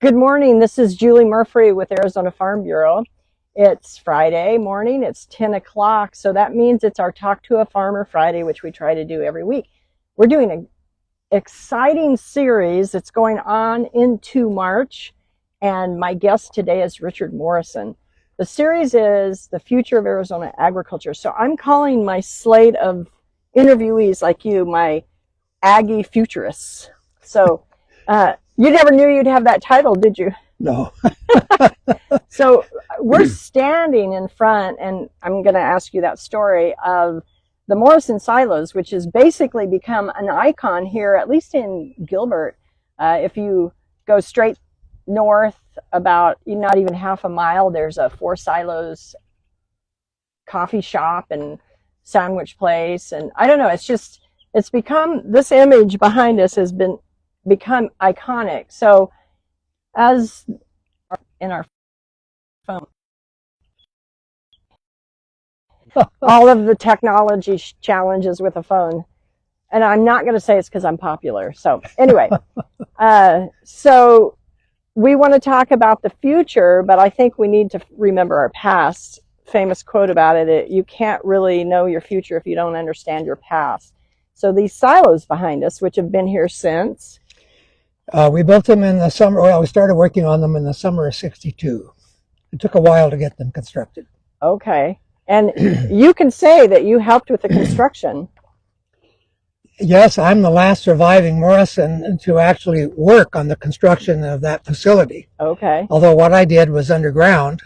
Good morning. This is Julie Murphy with Arizona Farm Bureau. It's Friday morning. It's 10 o'clock. So that means it's our Talk to a Farmer Friday, which we try to do every week. We're doing an exciting series that's going on into March. And my guest today is Richard Morrison. The series is The Future of Arizona Agriculture. So I'm calling my slate of interviewees like you, my Aggie futurists. So, you never knew you'd have that title, did you? No. So we're standing in front, and I'm going to ask you that story of the Morrison Silos, which has basically become an icon here, at least in Gilbert. If you go straight north about not even half a mile, there's a Four Silos coffee shop and sandwich place. And I don't know, it's become, this image behind us has become iconic. So as in our phone, all of the technology challenges with a phone, and I'm not going to say it's because I'm popular. So anyway, so we want to talk about the future, but I think we need to remember our past. Famous quote about it, you can't really know your future if you don't understand your past. So these silos behind us, which have been here since, We built them in the summer. Well, we started working on them in the summer of '62. It took a while to get them constructed. okay. And you can say that you helped with the construction. Yes, I'm the last surviving Morrison to actually work on the construction of that facility. Okay. Although what I did was underground,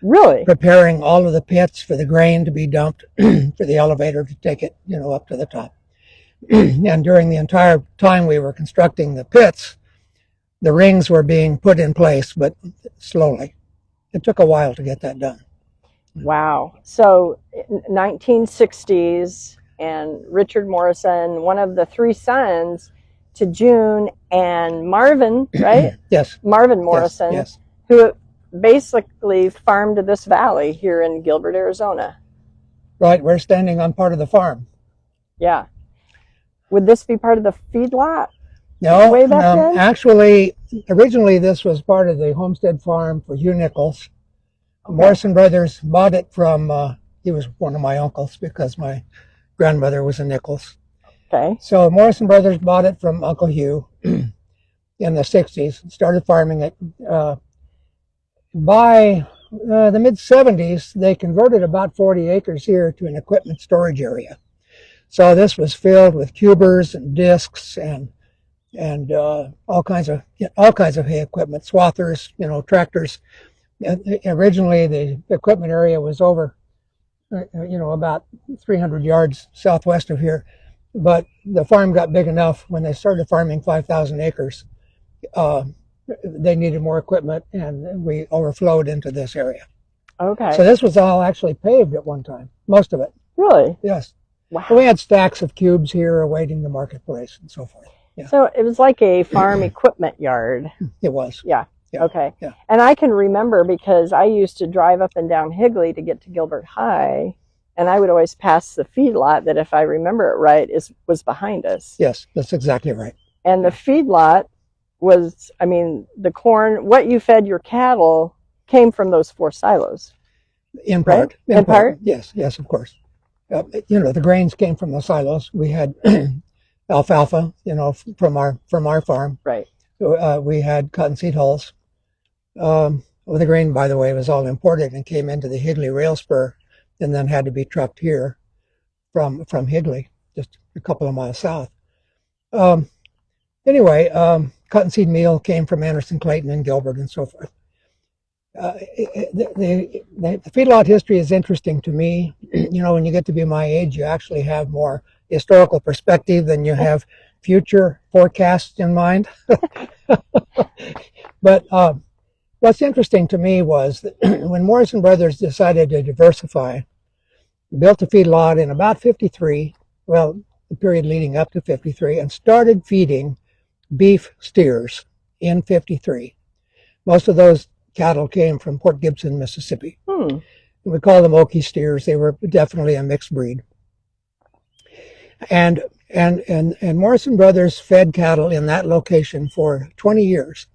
Really? preparing all of the pits for the grain to be dumped for the elevator to take it, up to the top. And during the entire time we were constructing the pits, the rings were being put in place, but slowly. It took a while to get that done. Wow. So 1960s, and Richard Morrison, one of the three sons to June and Marvin, right? Yes. Marvin Morrison, yes. Who basically farmed this valley here in Gilbert, Arizona. Right, we're standing on part of the farm. Yeah. Would this be part of the feedlot? No, Way back then? actually, originally this was part of the homestead farm for Hugh Nichols. Okay. Morrison Brothers bought it from, he was one of my uncles because my grandmother was a Nichols. Okay. So Morrison Brothers bought it from Uncle Hugh in the 60s, started farming it. By the mid-70s, they converted about 40 acres here to an equipment storage area. So this was filled with cubers and discs and all kinds of hay equipment, swathers, tractors. Originally, the equipment area was over, about 300 yards southwest of here. But the farm got big enough when they started farming 5,000 acres. They needed more equipment, and we overflowed into this area. Okay. So this was all actually paved at one time, most of it. Really? Yes. Wow. We had stacks of cubes here awaiting the marketplace and so forth. Yeah. So it was like a farm equipment yard. It was. Yeah. Yeah. Okay. Yeah. And I can remember because I used to drive up and down Higley to get to Gilbert High, and I would always pass the feedlot that, if I remember it right, was behind us. Yes, that's exactly right. And the feedlot was, the corn, what you fed your cattle came from those four silos. In part. Right? In part? Yes, of course. The grains came from the silos. We had alfalfa, from our farm. Right. We had cottonseed hulls. The grain, by the way, was all imported and came into the Higley rail spur and then had to be trucked here from Higley, just a couple of miles south. Anyway, cottonseed meal came from Anderson, Clayton, and Gilbert, and so forth. The feedlot history is interesting to me. When you get to be my age, you actually have more historical perspective than you have future forecasts in mind. But what's interesting to me was that when Morrison Brothers decided to diversify, built a feedlot in about 53, well, the period leading up to 53, and started feeding beef steers in 53. Most of those cattle came from Port Gibson, Mississippi. We call them Okie steers. They were definitely a mixed breed. And Morrison Brothers fed cattle in that location for 20 years.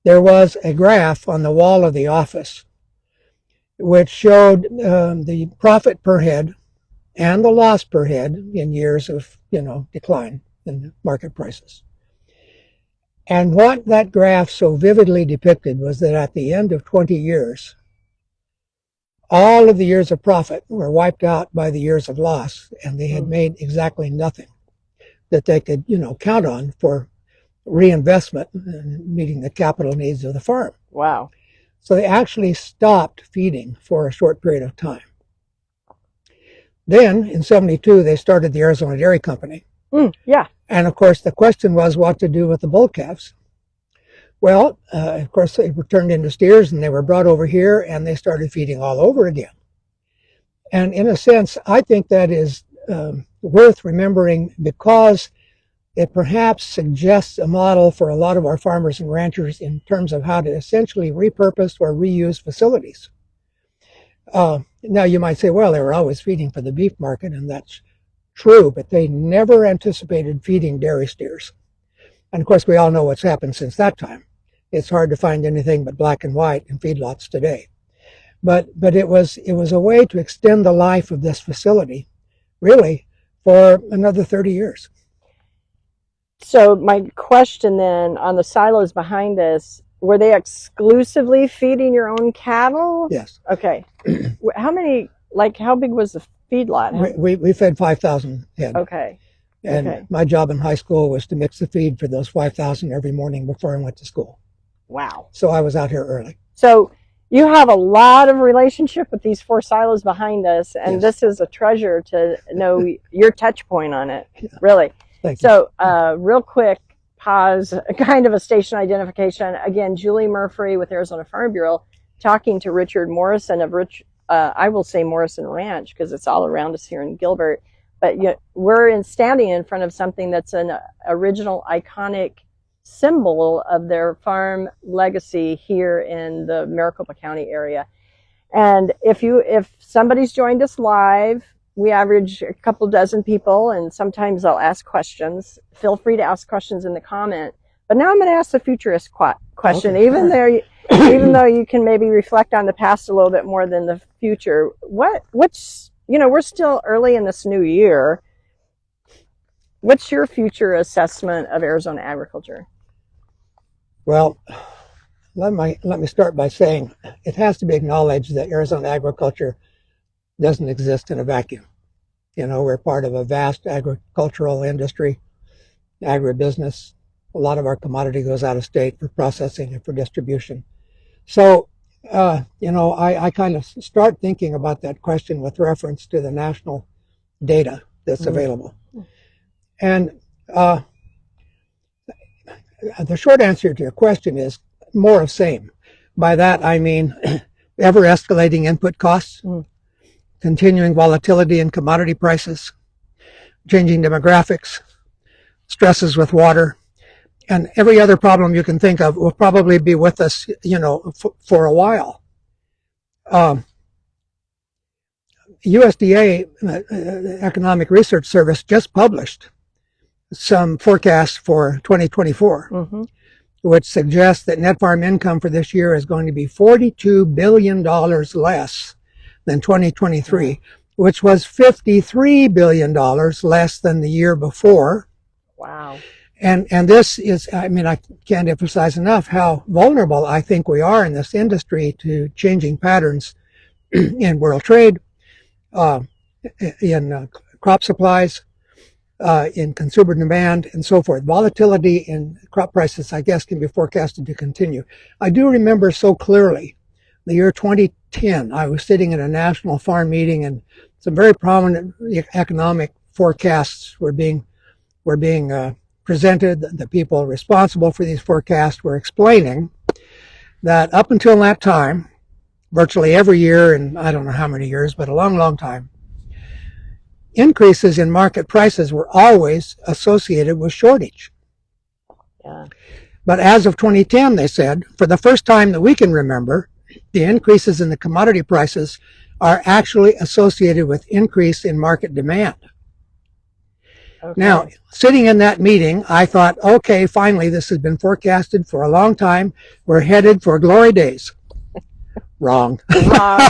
there was a graph on the wall of the office which showed the profit per head and the loss per head in years of, decline in market prices. And what that graph so vividly depicted was that at the end of 20 years, all of the years of profit were wiped out by the years of loss, and they had made exactly nothing that they could, count on for reinvestment and meeting the capital needs of the farm. Wow. So they actually stopped feeding for a short period of time. Then, in 72, they started the Arizona Dairy Company. Yeah. And, of course, the question was what to do with the bull calves. Well, of course, they were turned into steers, and they were brought over here, and they started feeding all over again. And in a sense, I think that is worth remembering because it perhaps suggests a model for a lot of our farmers and ranchers in terms of how to essentially repurpose or reuse facilities. Now, you might say, well, they were always feeding for the beef market, and that's true, but they never anticipated feeding dairy steers. And, of course, we all know what's happened since that time. It's hard to find anything but black and white in feedlots today. But it was a way to extend the life of this facility, really, for another 30 years. So my question then on the silos behind us, were they exclusively feeding your own cattle? Yes. Okay. How big was the feedlot? We fed 5,000 head. Okay. And my job in high school was to mix the feed for those 5,000 every morning before I went to school. Wow. So I was out here early. So you have a lot of relationship with these 4 silos behind us, and Yes. This is a treasure to know your touch point on it, really. Thank you. So real quick, pause, kind of a station identification. Again, Julie Murphy with Arizona Farm Bureau talking to Richard Morrison of I will say Morrison Ranch because it's all around us here in Gilbert. But we're standing in front of something that's an original iconic symbol of their farm legacy here in the Maricopa County area. And if somebody's joined us live, we average a couple dozen people, and sometimes I'll ask questions. Feel free to ask questions in the comment. But now I'm going to ask the futurist question, Okay, even though you can maybe reflect on the past a little bit more than the future. What's we're still early in this new year. What's your future assessment of Arizona agriculture? Well, let me start by saying it has to be acknowledged that Arizona agriculture doesn't exist in a vacuum. We're part of a vast agricultural industry, agribusiness. A lot of our commodity goes out of state for processing and for distribution. So, I kind of start thinking about that question with reference to the national data that's available. And the short answer to your question is more of same. By that, I mean ever escalating input costs, continuing volatility in commodity prices, changing demographics, stresses with water, and every other problem you can think of will probably be with us, for a while. USDA, Economic Research Service, just published some forecasts for 2024, which suggests that net farm income for this year is going to be $42 billion less than 2023, which was $53 billion less than the year before. Wow. And this is, I can't emphasize enough how vulnerable I think we are in this industry to changing patterns in world trade, in crop supplies, in consumer demand, and so forth. Volatility in crop prices, I guess, can be forecasted to continue. I do remember so clearly the year 2010. I was sitting in a national farm meeting, and some very prominent economic forecasts were being presented. The people responsible for these forecasts were explaining that up until that time, virtually every year, and I don't know how many years, but a long, long time, increases in market prices were always associated with shortage. Yeah. But as of 2010, they said, for the first time that we can remember, the increases in the commodity prices are actually associated with increase in market demand. Okay. Now, sitting in that meeting, I thought, okay, finally, this has been forecasted for a long time. We're headed for glory days. Wrong. Wrong.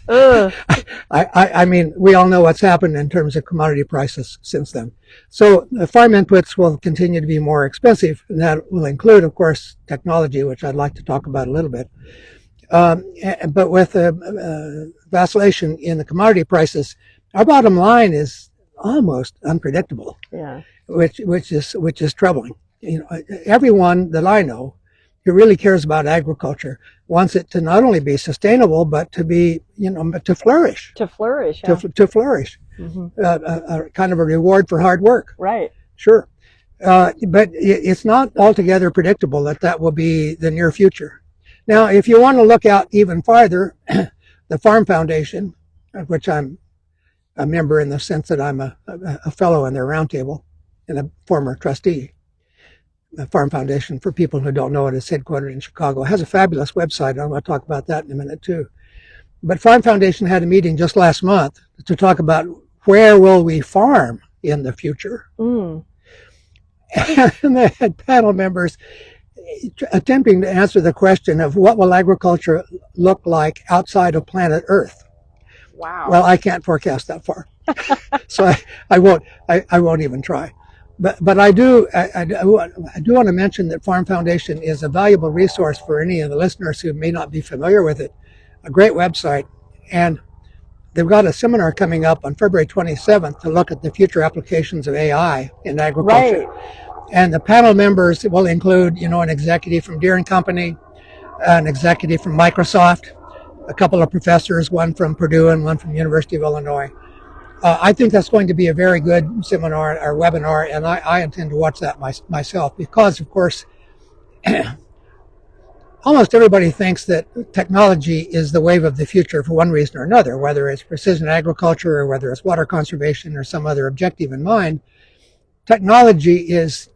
Ugh. I mean, we all know what's happened in terms of commodity prices since then. So the farm inputs will continue to be more expensive, and that will include, of course, technology, which I'd like to talk about a little bit. But with vacillation in the commodity prices, our bottom line is almost unpredictable. Yeah. Which is troubling. You know, everyone that I know who really cares about agriculture wants it to not only be sustainable, but to be, to flourish. To flourish. Yeah. To flourish. A kind of a reward for hard work. Right. Sure. But it's not altogether predictable that will be the near future. Now, if you want to look out even farther, the Farm Foundation, of which I'm a member in the sense that I'm a fellow in their roundtable and a former trustee. The Farm Foundation, for people who don't know it, is headquartered in Chicago. It has a fabulous website. I'm going to talk about that in a minute too. But Farm Foundation had a meeting just last month to talk about where will we farm in the future. And they had panel members attempting to answer the question of what will agriculture look like outside of planet Earth. Wow. Well, I can't forecast that far, so I won't even try. But I do want to mention that Farm Foundation is a valuable resource for any of the listeners who may not be familiar with it. A great website, and they've got a seminar coming up on February 27th to look at the future applications of AI in agriculture. Right. And the panel members will include, an executive from Deere & Company, an executive from Microsoft, a couple of professors, one from Purdue and one from University of Illinois. I think that's going to be a very good seminar or webinar, and I intend to watch that myself because, of course, almost everybody thinks that technology is the wave of the future for one reason or another, whether it's precision agriculture or whether it's water conservation or some other objective in mind. Technology is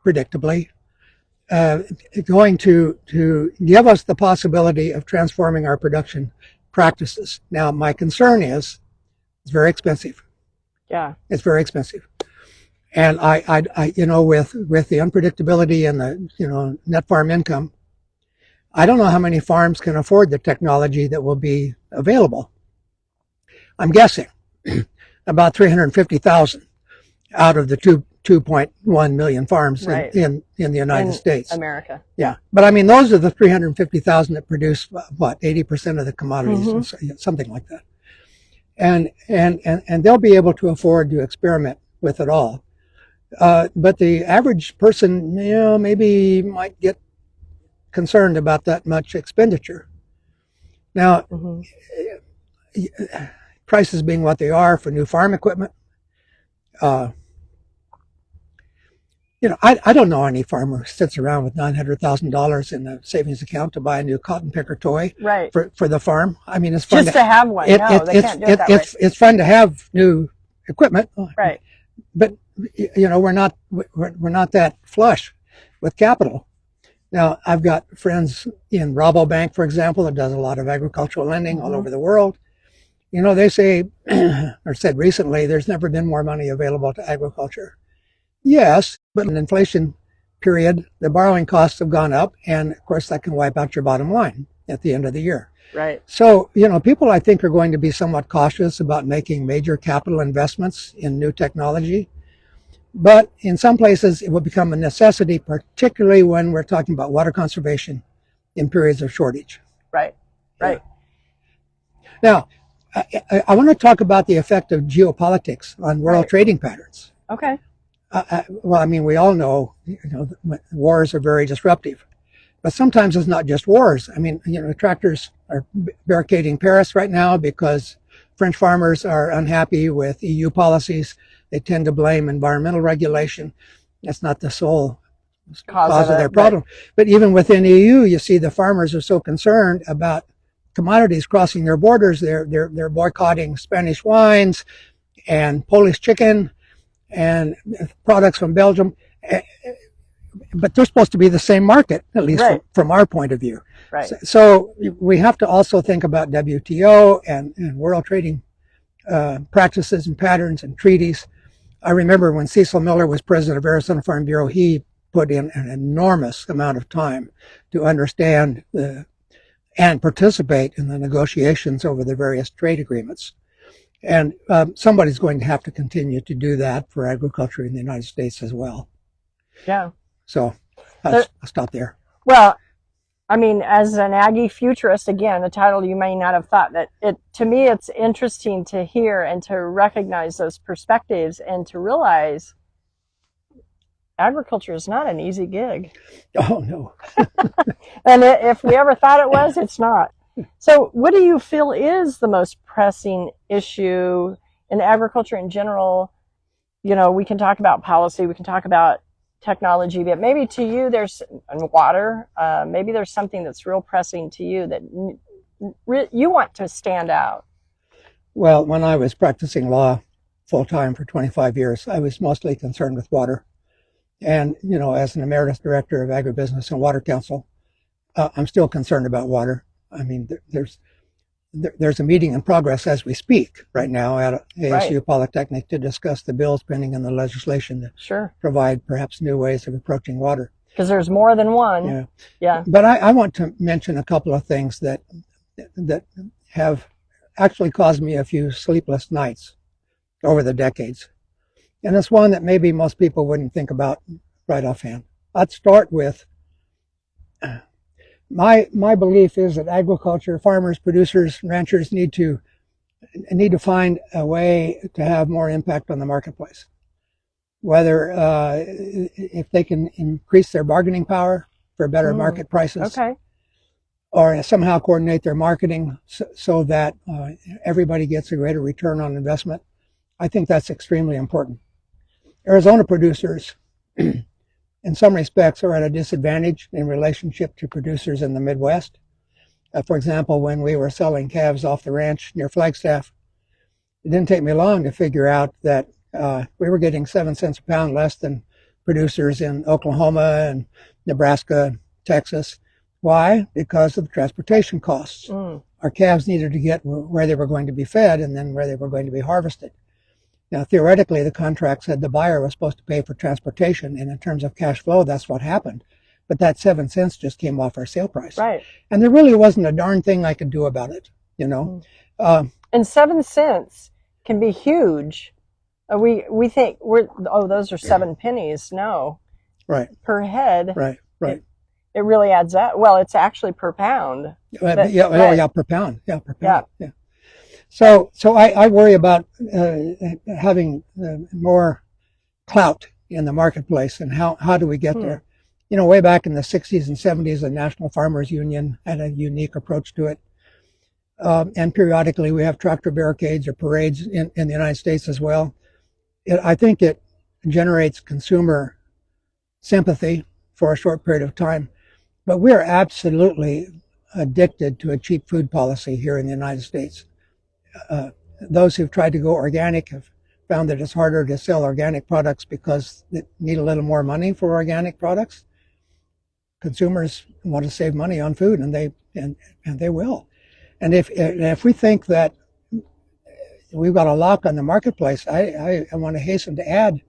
predictably going to give us the possibility of transforming our production practices. Now, my concern is it's very expensive. Yeah. It's very expensive. And I with the unpredictability and the, net farm income, I don't know how many farms can afford the technology that will be available. I'm guessing about 350,000 out of the 2.1 million farms right. in the United States. America. Yeah. But I mean, those are the 350,000 that produce 80% of the commodities, something like that. And they'll be able to afford to experiment with it all. But the average person, maybe might get concerned about that much expenditure. Now, prices being what they are for new farm equipment, I don't know any farmer who sits around with $900,000 in a savings account to buy a new cotton picker toy right. for the farm. I mean, it's fun just to have one. They can't do it that way. It's fun to have new equipment, right? But we're not that flush with capital. Now, I've got friends in Rabobank, for example, that does a lot of agricultural lending all over the world. They say, or said recently, there's never been more money available to agriculture. Yes, but in an inflation period, the borrowing costs have gone up, and of course that can wipe out your bottom line at the end of the year. Right. So, people I think are going to be somewhat cautious about making major capital investments in new technology. But in some places, it will become a necessity, particularly when we're talking about water conservation in periods of shortage. Right. Right. Now, I want to talk about the effect of geopolitics on world trading patterns. Okay. Well, I mean, we all know, wars are very disruptive, but sometimes it's not just wars. I mean, tractors are barricading Paris right now because French farmers are unhappy with EU policies. They tend to blame environmental regulation. That's not the sole cause of their problem. But even within EU, you see the farmers are so concerned about commodities crossing their borders. They're boycotting Spanish wines and Polish chicken and products from Belgium, but they're supposed to be the same market, at least from our point of view. Right. So we have to also think about WTO and world trading practices and patterns and treaties. I remember when Cecil Miller was president of Arizona Farm Bureau, he put in an enormous amount of time to understand and participate in the negotiations over the various trade agreements. And somebody's going to have to continue to do that for agriculture in the United States as well. Yeah. So I'll stop there. Well, I mean, as an Aggie futurist, again, a title you may not have thought that to me, it's interesting to hear and to recognize those perspectives and to realize agriculture is not an easy gig. Oh, no. And if we ever thought it was, it's not. So what do you feel is the most pressing issue in agriculture in general? You know, we can talk about policy, we can talk about technology, but maybe to you there's water, maybe there's something that's real pressing to you that you want to stand out. Well, when I was practicing law full-time for 25 years, I was mostly concerned with water. And, you know, as an emeritus director of Agribusiness and Water Council, I'm still concerned about water. I mean, there's a meeting in progress as we speak right now at ASU Polytechnic to discuss the bills pending in the legislation that provide perhaps new ways of approaching water. Because there's more than one. Yeah. But I want to mention a couple of things that have actually caused me a few sleepless nights over the decades. And it's one that maybe most people wouldn't think about right offhand. I'd start with my belief is that agriculture, farmers, producers, ranchers need to find a way to have more impact on the marketplace. Whether if they can increase their bargaining power for better market prices, or somehow coordinate their marketing so that everybody gets a greater return on investment. I think that's extremely important. Arizona producers, in some respects, are at a disadvantage in relationship to producers in the Midwest. For example, when we were selling calves off the ranch near Flagstaff, it didn't take me long to figure out that we were getting 7 cents a pound less than producers in Oklahoma and Nebraska, Texas. Why? Because of the transportation costs. Our calves needed to get where they were going to be fed and then where they were going to be harvested. Now, theoretically, the contract said the buyer was supposed to pay for transportation, and in terms of cash flow, that's what happened. But that 7 cents just came off our sale price. Right. And there really wasn't a darn thing I could do about it, you know. And 7 cents can be huge. We think those are 7 pennies. No. Right. Per head. Right. It really adds up. Well, it's actually per pound. Per pound. Yeah, per pound. Yeah. So I worry about having more clout in the marketplace, and how do we get there? You know, way back in the 60s and 70s, the National Farmers Union had a unique approach to it. And periodically we have tractor barricades or parades in the United States as well. I think it generates consumer sympathy for a short period of time, but we're absolutely addicted to a cheap food policy here in the United States. Those who've tried to go organic have found that it's harder to sell organic products because they need a little more money for organic products. Consumers want to save money on food, and they will. And if we think that we've got a lock on the marketplace, I want to hasten to add,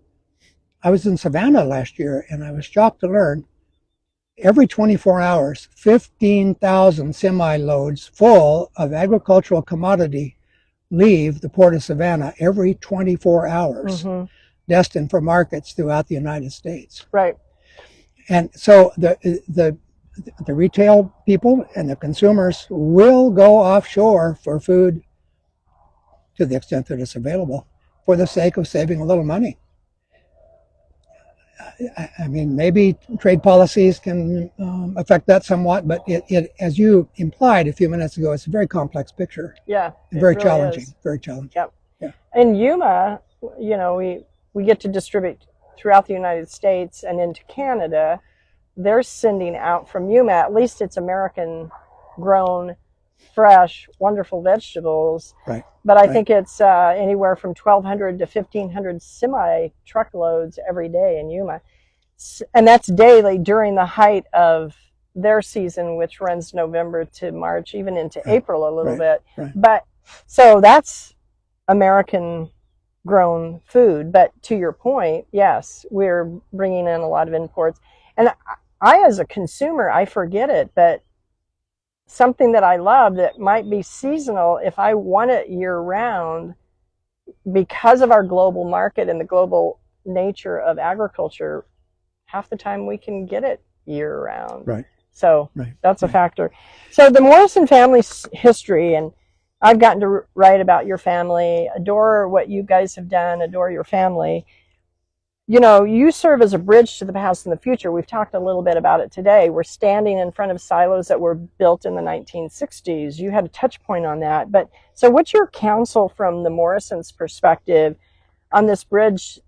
I was in Savannah last year, and I was shocked to learn every 24 hours, 15,000 semi-loads full of agricultural commodity leave the Port of Savannah every 24 hours, destined for markets throughout the United States. Right. And so the retail people and the consumers will go offshore for food to the extent that it's available for the sake of saving a little money. I mean, maybe trade policies can affect that somewhat, but it, as you implied a few minutes ago, it's a very complex picture. Yeah. Very really challenging. Is. Very challenging. Yep. Yeah. In Yuma, you know, we get to distribute throughout the United States and into Canada. They're sending out from Yuma, at least it's American grown, fresh, wonderful vegetables. Right. But I think it's anywhere from 1,200 to 1,500 semi-truckloads every day in Yuma. And that's daily during the height of their season, which runs November to March, even into April a little bit. Right. But so that's American grown food. But to your point, yes, we're bringing in a lot of imports. And I as a consumer, I forget it, but something that I love that might be seasonal, if I want it year round, because of our global market and the global nature of agriculture, half the time we can get it year round. Right. So Right. that's a Right. factor. So the Morrison family's history, and I've gotten to write about your family, adore what you guys have done, adore your family. You know, you serve as a bridge to the past and the future. We've talked a little bit about it today. We're standing in front of silos that were built in the 1960s. You had a touch point on that. But so what's your counsel from the Morrisons' perspective on this bridge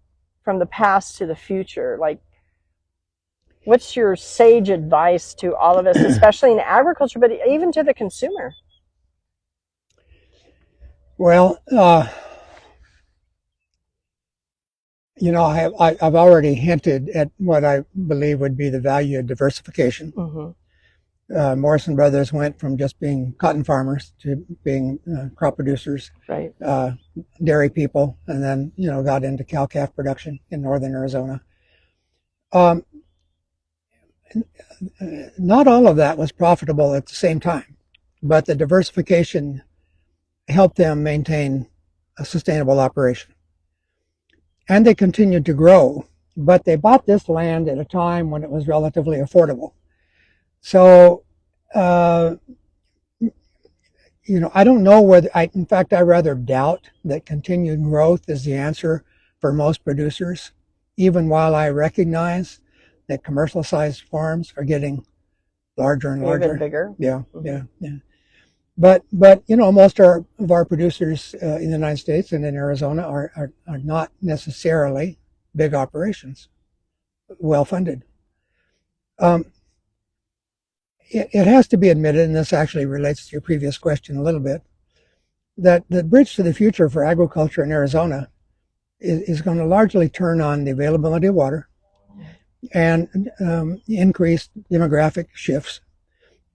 from the past to the future? Like, what's your sage advice to all of us, especially in agriculture, but even to the consumer? Well, you know, I've already hinted at what I believe would be the value of diversification. Mm-hmm. Morrison Brothers went from just being cotton farmers to being crop producers, Right. Dairy people, and then, you know, got into cow-calf production in northern Arizona. Not all of that was profitable at the same time, but the diversification helped them maintain a sustainable operation. And they continued to grow, but they bought this land at a time when it was relatively affordable. So, you know, I don't know whether, in fact, I rather doubt that continued growth is the answer for most producers, even while I recognize that commercial sized farms are getting larger and larger. Even bigger. Yeah, mm-hmm. Yeah. But you know, most of our producers in the United States and in Arizona are not necessarily big operations, well funded. It has to be admitted, and this actually relates to your previous question a little bit, that the bridge to the future for agriculture in Arizona is going to largely turn on the availability of water and increased demographic shifts.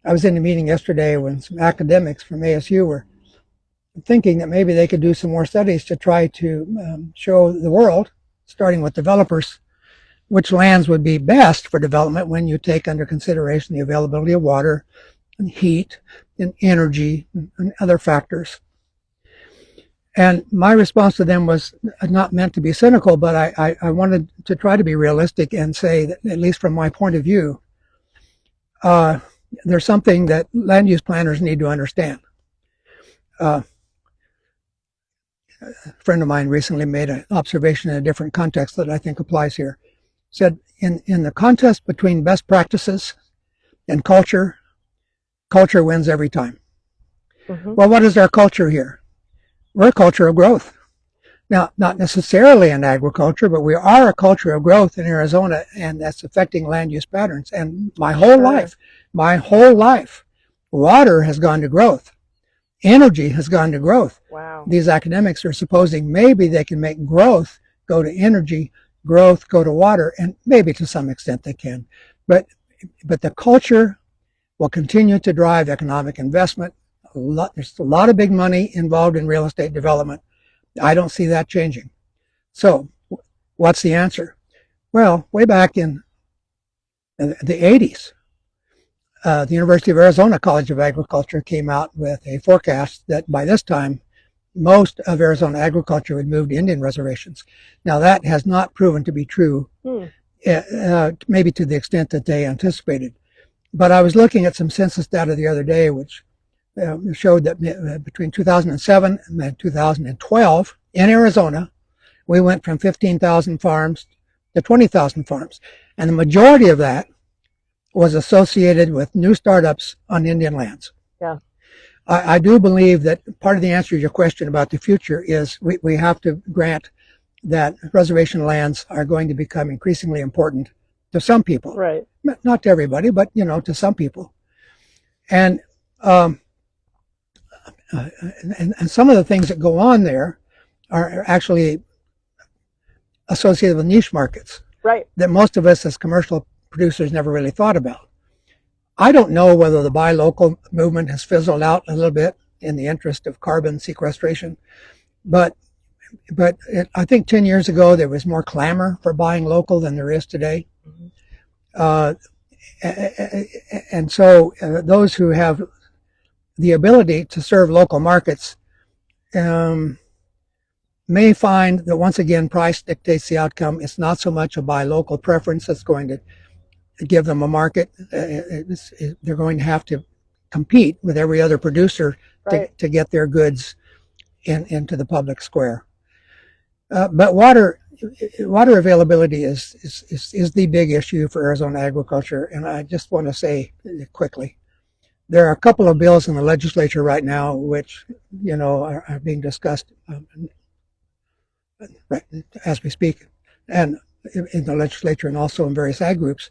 I was in a meeting yesterday when some academics from ASU were thinking that maybe they could do some more studies to try to show the world, starting with developers, which lands would be best for development when you take under consideration the availability of water and heat and energy and other factors. And my response to them was not meant to be cynical, but I wanted to try to be realistic and say that, at least from my point of view, there's something that land use planners need to understand. A friend of mine recently made an observation in a different context that I think applies here. Said, in the contest between best practices and culture wins every time. Mm-hmm. Well, what is our culture here? We're a culture of growth. Now, not necessarily in agriculture, but we are a culture of growth in Arizona, and that's affecting land use patterns. And my whole life, water has gone to growth. Energy has gone to growth. Wow. These academics are supposing maybe they can make growth go to energy, growth go to water, and maybe to some extent they can. But the culture will continue to drive economic investment. There's a lot of big money involved in real estate development. I don't see that changing. So what's the answer? Well, way back in the 80s, the University of Arizona College of Agriculture came out with a forecast that by this time, most of Arizona agriculture would move to Indian reservations. Now, that has not proven to be true, maybe to the extent that they anticipated. But I was looking at some census data the other day, which showed that between 2007 and 2012 in Arizona, we went from 15,000 farms to 20,000 farms. And the majority of that was associated with new startups on Indian lands. Yeah. I do believe that part of the answer to your question about the future is we have to grant that reservation lands are going to become increasingly important to some people. Right. Not to everybody, but, you know, to some people. And some of the things that go on there are actually associated with niche markets. Right. That most of us as commercial producers never really thought about. I don't know whether the buy local movement has fizzled out a little bit in the interest of carbon sequestration, But I think 10 years ago there was more clamor for buying local than there is today. And so those who have the ability to serve local markets may find that once again price dictates the outcome. It's not so much a buy local preference that's going to give them a market. They're going to have to compete with every other producer to get their goods into the public square. But water availability is the big issue for Arizona agriculture. And I just want to say quickly, there are a couple of bills in the legislature right now which, are being discussed right as we speak, and in the legislature and also in various ag groups,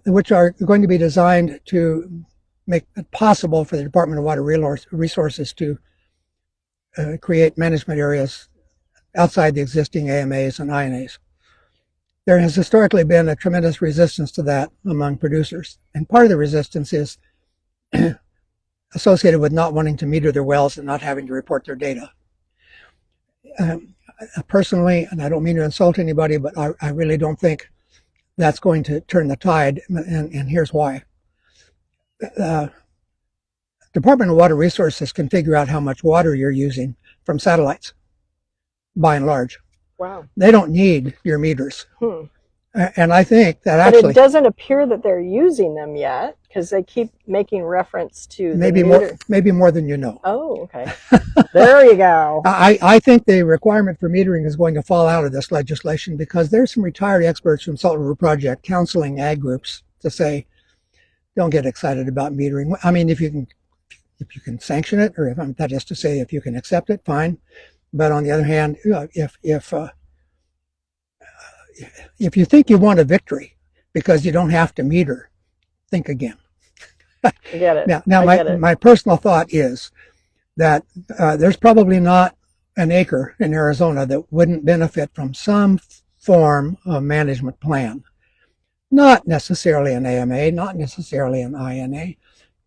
which are going to be designed to make it possible for the Department of Water Resources to create management areas outside the existing AMAs and INAs. There has historically been a tremendous resistance to that among producers, and part of the resistance is associated with not wanting to meter their wells and not having to report their data. Personally, and I don't mean to insult anybody, but I really don't think that's going to turn the tide, and here's why. Department of Water Resources can figure out how much water you're using from satellites, by and large. Wow. They don't need your meters. And I think that actually... But it doesn't appear that they're using them yet, because they keep making reference to maybe more than you know. Oh, okay. There you go. I think the requirement for metering is going to fall out of this legislation because there's some retired experts from Salt River Project counseling ag groups to say, don't get excited about metering. I mean, if you can sanction it, or that is to say, if you can accept it, fine. But on the other hand, if you think you want a victory because you don't have to meter, think again. I get it. Now my personal thought is that there's probably not an acre in Arizona that wouldn't benefit from some form of management plan. Not necessarily an AMA, not necessarily an INA.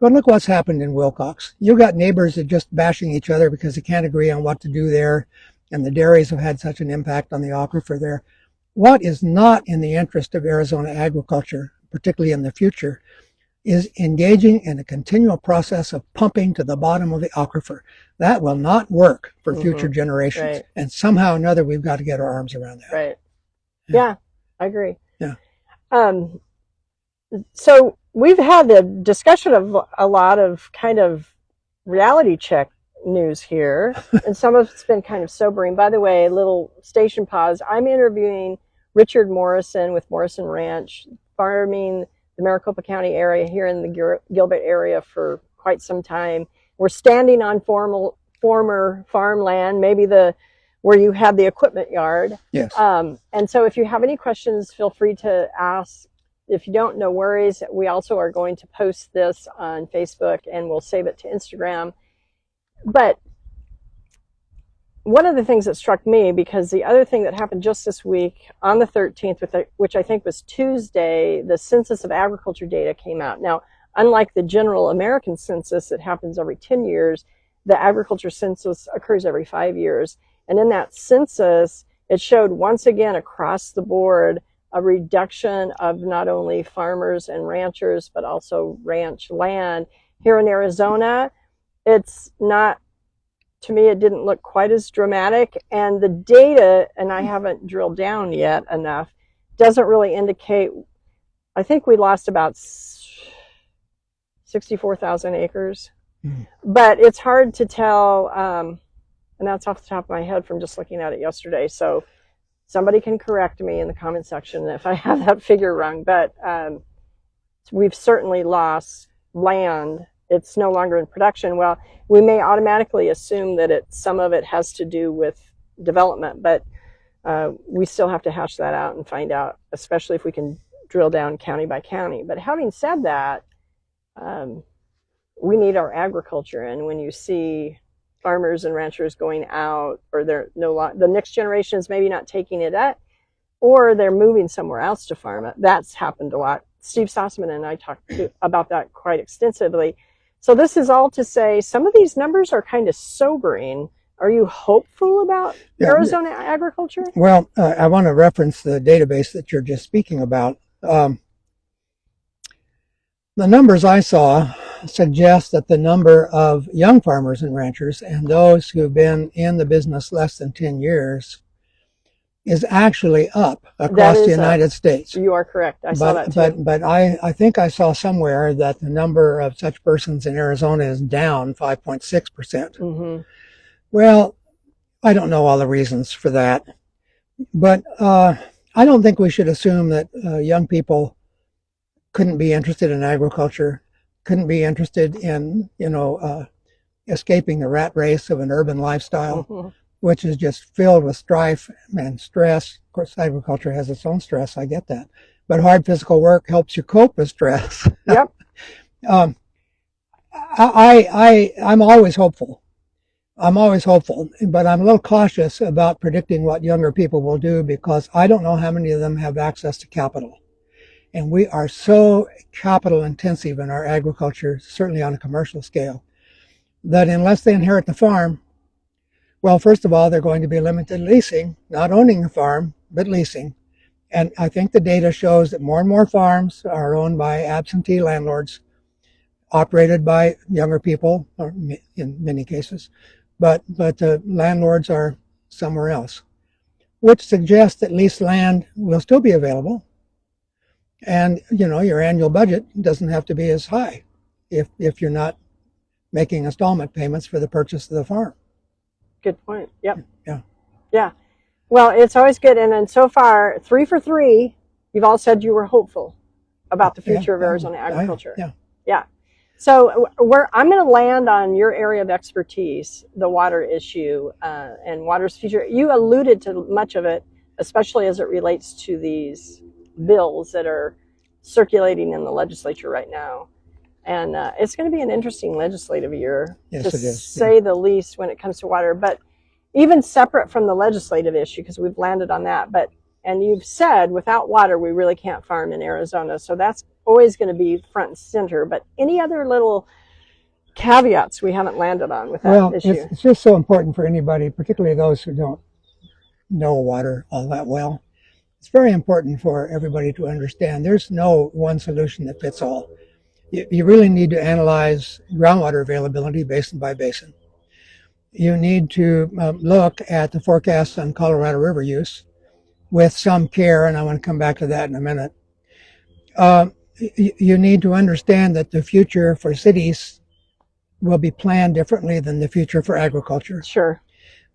But look what's happened in Wilcox. You've got neighbors that are just bashing each other because they can't agree on what to do there, and the dairies have had such an impact on the aquifer there. What is not in the interest of Arizona agriculture, particularly in the future, is engaging in a continual process of pumping to the bottom of the aquifer. That will not work for future generations. Right. And somehow or another, we've got to get our arms around that. Right. Yeah, I agree. Yeah. So we've had a discussion of a lot of kind of reality check news here, and some of it's been kind of sobering. By the way, a little station pause. I'm interviewing Richard Morrison with Morrison Ranch, farming the Maricopa County area here in the Gilbert area for quite some time. We're standing on former farmland, maybe where you had the equipment yard. Yes. And so if you have any questions, feel free to ask. If you don't, no worries. We also are going to post this on Facebook, and we'll save it to Instagram. But one of the things that struck me, because the other thing that happened just this week on the 13th, which I think was Tuesday, the Census of Agriculture data came out. Now, unlike the general American census that happens every 10 years, the agriculture census occurs every 5 years. And in that census, it showed once again across the board a reduction of not only farmers and ranchers, but also ranch land. Here in Arizona, it's not, to me, it didn't look quite as dramatic. And the data, and I haven't drilled down yet enough, doesn't really indicate, I think we lost about 64,000 acres. But it's hard to tell, and that's off the top of my head from just looking at it yesterday. So somebody can correct me in the comment section if I have that figure wrong. But we've certainly lost land. It's no longer in production. Well, we may automatically assume that some of it has to do with development, but we still have to hash that out and find out, especially if we can drill down county by county. But having said that, we need our agriculture. And when you see farmers and ranchers going out, or the next generation is maybe not taking it up, or they're moving somewhere else to farm it. That's happened a lot. Steve Sossman and I talked about that quite extensively. So this is all to say some of these numbers are kind of sobering Are you hopeful about Yeah. Arizona agriculture? Well, I want to reference the database that you're just speaking about. The numbers I saw suggest that the number of young farmers and ranchers and those who've been in the business less than 10 years is actually up across the United States. You are correct. I saw that too. But I think I saw somewhere that the number of such persons in Arizona is down 5.6%. Mm-hmm. Well, I don't know all the reasons for that, but I don't think we should assume that young people couldn't be interested in agriculture, couldn't be interested in, escaping the rat race of an urban lifestyle, Mm-hmm. which is just filled with strife and stress. Of course, agriculture has its own stress. I get that. But hard physical work helps you cope with stress. Yep. I'm always hopeful. But I'm a little cautious about predicting what younger people will do because I don't know how many of them have access to capital. And we are so capital intensive in our agriculture, certainly on a commercial scale, that unless they inherit the farm, well, first of all, they're going to be limited leasing, not owning the farm, but leasing. And I think the data shows that more and more farms are owned by absentee landlords, operated by younger people, or in many cases, but landlords are somewhere else, which suggests that leased land will still be available. And, your annual budget doesn't have to be as high if you're not making installment payments for the purchase of the farm. Good point. Yep. Yeah. Yeah. Well, it's always good. And then so far, 3 for 3, you've all said you were hopeful about the future of Arizona agriculture. Yeah. So I'm going to land on your area of expertise, the water issue and water's future. You alluded to much of it, especially as it relates to these bills that are circulating in the legislature right now. And it's going to be an interesting legislative year, yes, to it is, say the least, when it comes to water. But even separate from the legislative issue, because we've landed on that, and you've said without water, we really can't farm in Arizona. So that's always going to be front and center. But any other little caveats we haven't landed on with that issue? Well, it's just so important for anybody, particularly those who don't know water all that well. It's very important for everybody to understand there's no one solution that fits all. You really need to analyze groundwater availability basin by basin. You need to look at the forecasts on Colorado River use with some care, and I want to come back to that in a minute. You need to understand that the future for cities will be planned differently than the future for agriculture. Sure.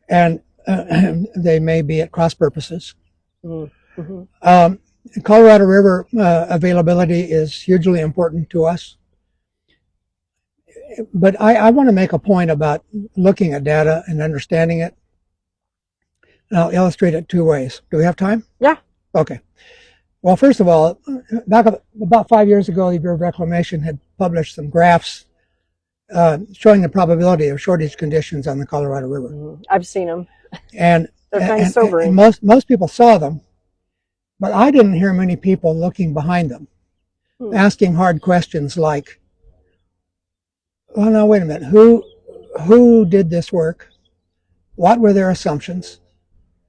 And they may be at cross purposes. Mm-hmm. Colorado River availability is hugely important to us. But I want to make a point about looking at data and understanding it. And I'll illustrate it 2 ways. Do we have time? Yeah. Okay. Well, first of all, back about 5 years ago, the Bureau of Reclamation had published some graphs showing the probability of shortage conditions on the Colorado River. I've seen them. And they're kind of sobering. And most people saw them, but I didn't hear many people looking behind them, asking hard questions like, well, now, wait a minute. Who did this work? What were their assumptions?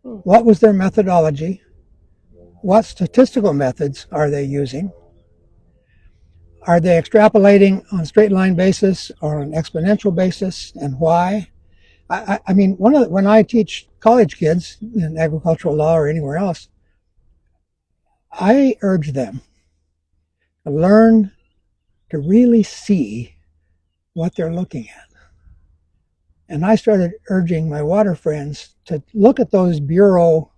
What was their methodology? What statistical methods are they using? Are they extrapolating on a straight line basis or an exponential basis, and why? I mean, when I teach college kids in agricultural law or anywhere else, I urge them to learn to really see what they're looking at. And I started urging my water friends to look at those bureau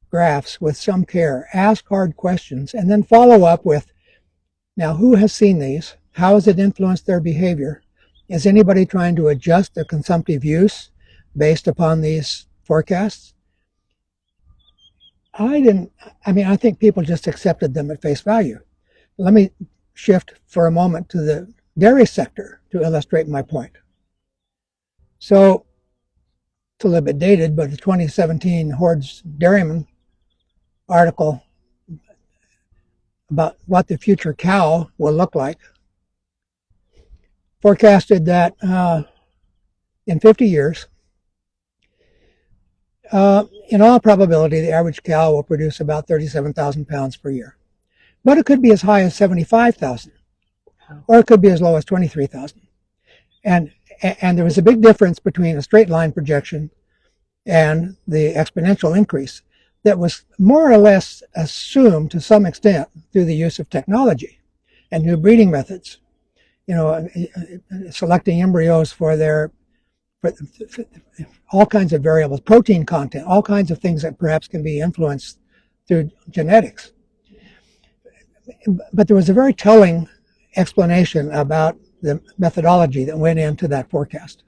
graphs with some care, ask hard questions, and then follow up with, now, who has seen these? How has it influenced their behavior? Is anybody trying to adjust their consumptive use based upon these forecasts? I think people just accepted them at face value. Let me shift for a moment to the dairy sector to illustrate my point. So, it's a little bit dated, but the 2017 Horde's Dairyman article about what the future cow will look like forecasted that in 50 years, In all probability, the average cow will produce about 37,000 pounds per year. But it could be as high as 75,000, or it could be as low as 23,000. And there was a big difference between a straight line projection and the exponential increase that was more or less assumed to some extent through the use of technology and new breeding methods. You know, selecting embryos for all kinds of variables, protein content, all kinds of things that perhaps can be influenced through genetics. But there was a very telling explanation about the methodology that went into that forecast.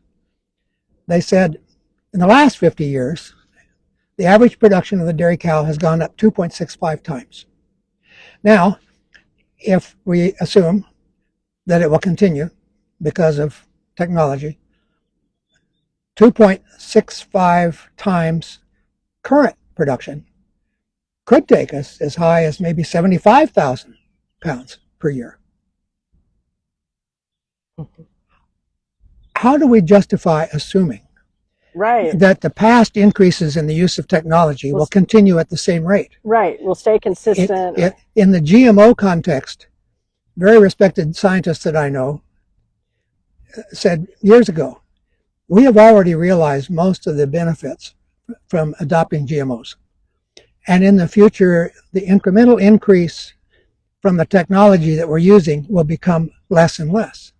They said, in the last 50 years, the average production of the dairy cow has gone up 2.65 times. Now, if we assume that it will continue because of technology, 2.65 times current production could take us as high as maybe 75,000 pounds per year. How do we justify assuming that the past increases in the use of technology will continue at the same rate? Right, will stay consistent. In the GMO context, very respected scientists that I know said years ago, we have already realized most of the benefits from adopting GMOs. And in the future, the incremental increase from the technology that we're using will become less and less.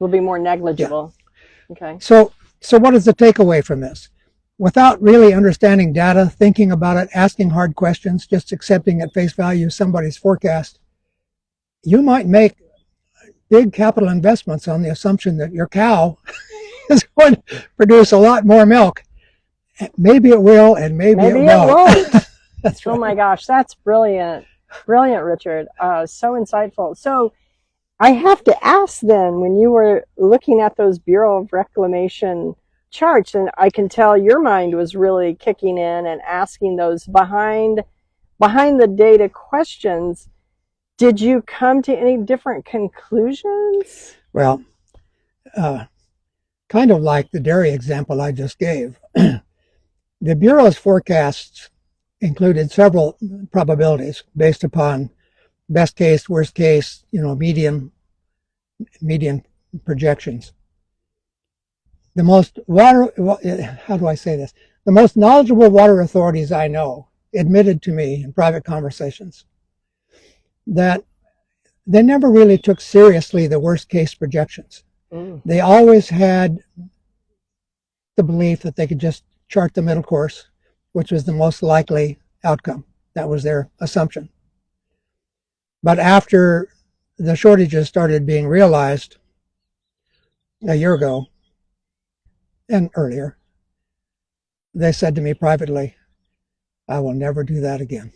Will be more negligible. Yeah. Okay. So what is the takeaway from this? Without really understanding data, thinking about it, asking hard questions, just accepting at face value somebody's forecast, you might make big capital investments on the assumption that your cow is going to produce a lot more milk. Maybe it will, and maybe it won't. That's right. Oh my gosh, that's brilliant. Brilliant, Richard. So insightful. So I have to ask then, when you were looking at those Bureau of Reclamation charts, and I can tell your mind was really kicking in and asking those behind the data questions, did you come to any different conclusions? Well, kind of like the dairy example I just gave. The Bureau's forecasts included several probabilities based upon best case, worst case, median projections. The most the most knowledgeable water authorities I know admitted to me in private conversations that they never really took seriously the worst case projections. They always had the belief that they could just chart the middle course, which was the most likely outcome. That was their assumption. But after the shortages started being realized a year ago and earlier, they said to me privately, I will never do that again.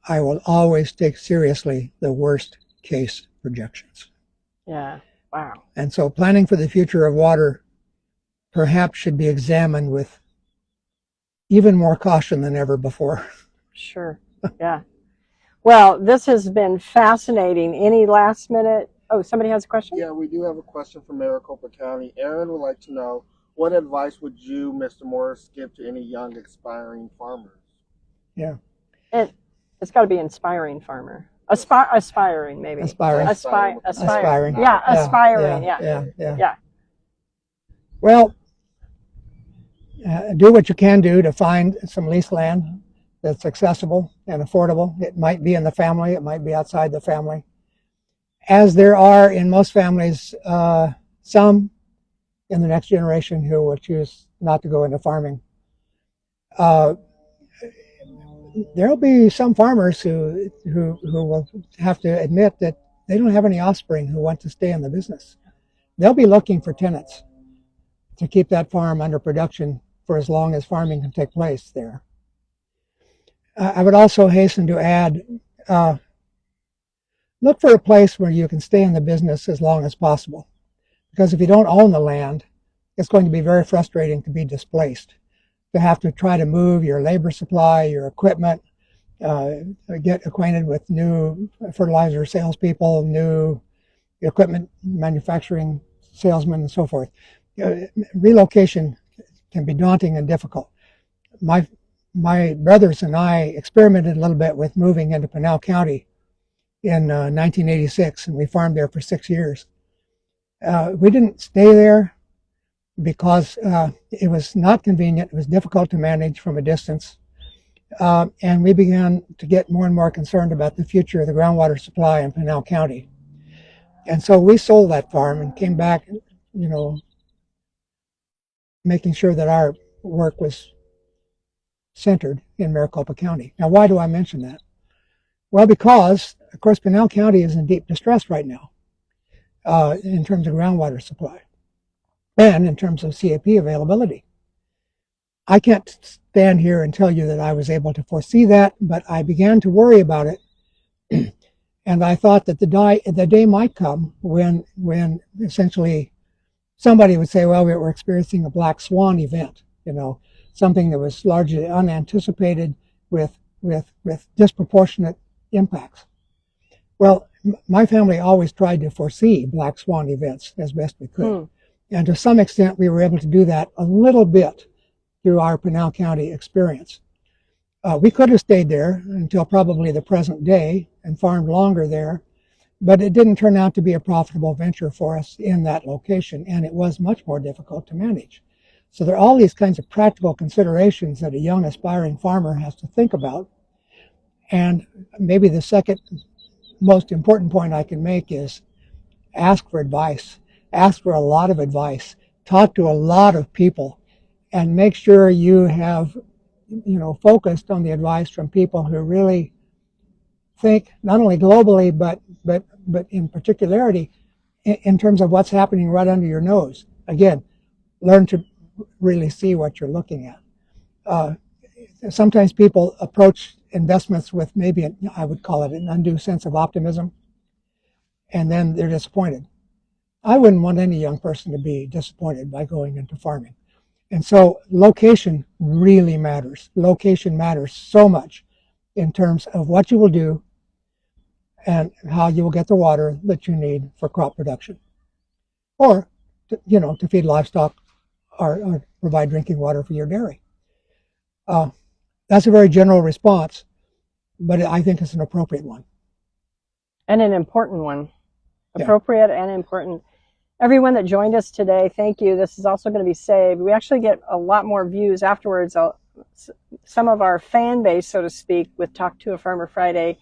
I will always take seriously the worst case projections. Yeah, wow. And so planning for the future of water perhaps should be examined with even more caution than ever before. Sure, yeah. Well, this has been fascinating. Any last minute? Oh, somebody has a question? Yeah, we do have a question from Maricopa County. Aaron would like to know, what advice would you, Mr. Morris, give to any young aspiring farmers? Yeah. It's got to be inspiring farmer. Aspiring, maybe. Aspiring. Aspiring. Yeah, aspiring. Yeah. Well, do what you can do to find some leased land that's accessible and affordable. It might be in the family, it might be outside the family. As there are in most families, some in the next generation who will choose not to go into farming. There'll be some farmers who will have to admit that they don't have any offspring who want to stay in the business. They'll be looking for tenants to keep that farm under production for as long as farming can take place there. I would also hasten to add, look for a place where you can stay in the business as long as possible. Because if you don't own the land, it's going to be very frustrating to be displaced, to have to try to move your labor supply, your equipment, get acquainted with new fertilizer salespeople, new equipment manufacturing salesmen, and so forth. Relocation can be daunting and difficult. my brothers and I experimented a little bit with moving into Pinal County in 1986, and we farmed there for 6 years. We didn't stay there because it was not convenient. It was difficult to manage from a distance. And we began to get more and more concerned about the future of the groundwater supply in Pinal County. And so we sold that farm and came back, making sure that our work was centered in Maricopa County. Now, why do I mention that? Well, because, of course, Pinal County is in deep distress right now in terms of groundwater supply and in terms of CAP availability. I can't stand here and tell you that I was able to foresee that, but I began to worry about it. And I thought that the day might come when essentially somebody would say, well, we're experiencing a black swan event, something that was largely unanticipated with disproportionate impacts. Well, my family always tried to foresee black swan events as best we could. And to some extent, we were able to do that a little bit through our Pinal County experience. We could have stayed there until probably the present day and farmed longer there, but it didn't turn out to be a profitable venture for us in that location, and it was much more difficult to manage. So there are all these kinds of practical considerations that a young aspiring farmer has to think about. And maybe the second most important point I can make is ask for advice. Ask for a lot of advice. Talk to a lot of people, and make sure you have, focused on the advice from people who really think not only globally, but in particularity in terms of what's happening right under your nose. Again, learn to really see what you're looking at. Sometimes people approach investments with maybe, I would call it an undue sense of optimism, and then they're disappointed. I wouldn't want any young person to be disappointed by going into farming. And so location really matters. Location matters so much in terms of what you will do and how you will get the water that you need for crop production, or to feed livestock or provide drinking water for your dairy. That's a very general response, but I think it's an appropriate one. And an important one. Yeah. Appropriate and important. Everyone that joined us today, thank you. This is also going to be saved. We actually get a lot more views afterwards. Some of our fan base, so to speak, with Talk to a Farmer Friday,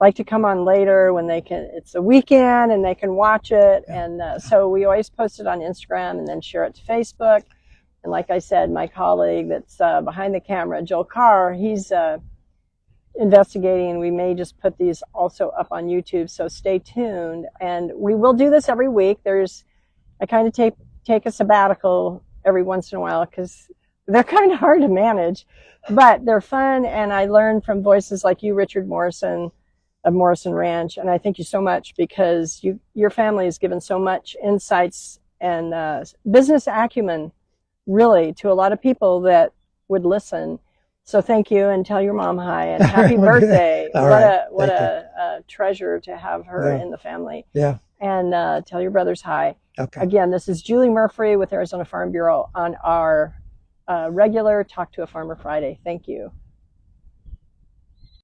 like to come on later when they can. It's a weekend and they can watch it. Yeah. And so we always post it on Instagram and then share it to Facebook. And like I said, my colleague that's behind the camera, Joel Carr, he's investigating, and we may just put these also up on YouTube. So stay tuned. And we will do this every week. I kind of take a sabbatical every once in a while because they're kind of hard to manage, but they're fun. And I learn from voices like you, Richard Morrison of Morrison Ranch. And I thank you so much because your family has given so much insights and business acumen, really, to a lot of people that would listen. So thank you, and tell your mom hi, and happy birthday. What a treasure to have her in the family. Yeah. And tell your brothers hi. Okay. Again, this is Julie Murphy with Arizona Farm Bureau on our regular Talk to a Farmer Friday. Thank you.